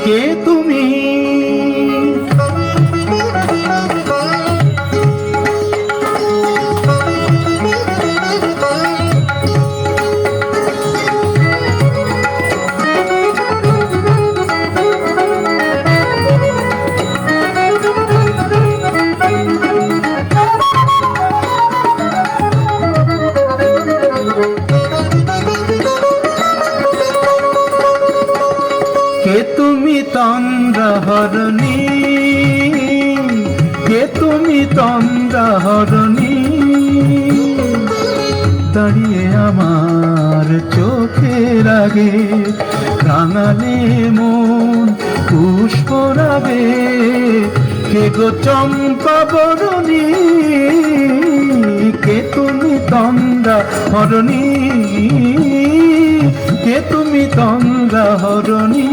কে তুমি? কে তুমি তন্দ্রাহরণী? কে তুমি তন্দ্রাহরণী? দাঁড়িয়ে আমার চোখের আগে রাঙালে মন পুষ্প রাগে। কে গো চম্পা বরণী? কে তুমি তন্দ্রাহরণী? কে তুমি তন্দ্রাহরণী?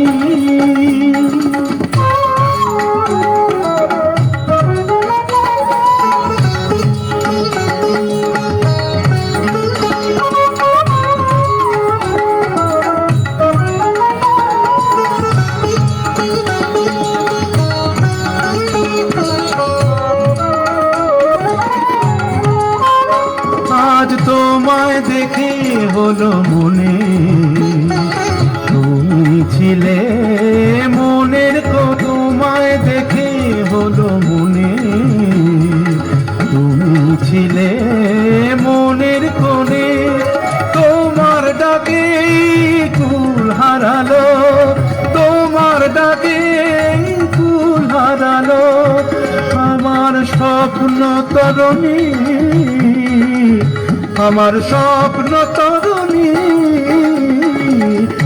আজ তোমায় দেখে হলো মনে তুমি ছিলে মনের তোমায় দেখে হলো মনে তুমি ছিলে মনের কোণে। তোমার ডাকে কুল হারালো, তোমার ডাকে কুল হারালো আমার স্বপ্ন তরণী, আমার স্বপ্ন তরণী।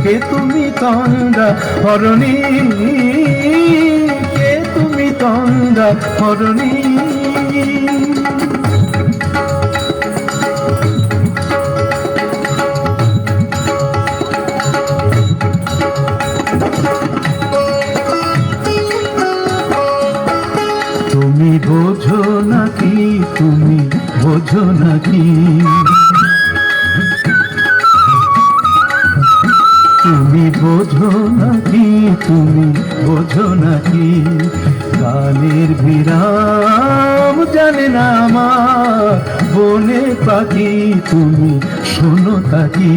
কে তুমি তন্দ্রাহরণী? কে তুমি তন্দ্রাহরণী? তুমি বোঝো নাকি, তুমি বোঝো নাকি, তুমি বোঝো নাকি, তুমি বোঝো নাকি কালের বিরাম জানে না আমার বনে পাখি। তুমি শোনো তাকি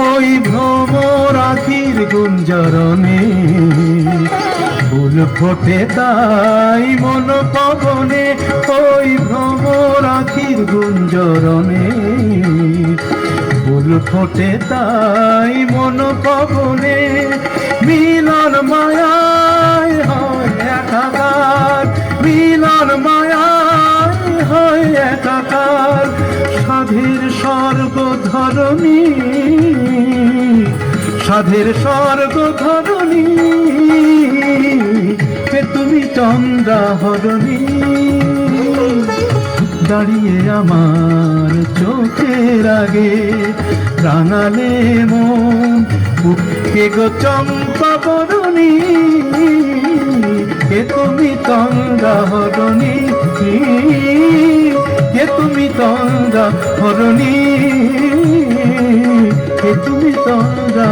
ওই ভ্রমর আখির গুঞ্জরণে ফুল ফোটে তাই মন পবনে। ওই ভ্রমর আখির গুঞ্জরণে ফুল ফোটে তাই মন পবনে। মিলন মায়ায় হয় একাকার, মিলন মায়ায় হয় একাকার সাধের স্বর্গ ধরণী, সাধের স্বর্গ ধরণী। কে তুমি তন্দ্রাহরণী? দাঁড়িয়ে আমার চোখের আগে রাঙালে মন। কে গো চম্পা বরণী? কে তুমি তন্দ্রাহরণী? কে তুমি তন্দ্রাহরণী? কে তুমি তন্দ্রা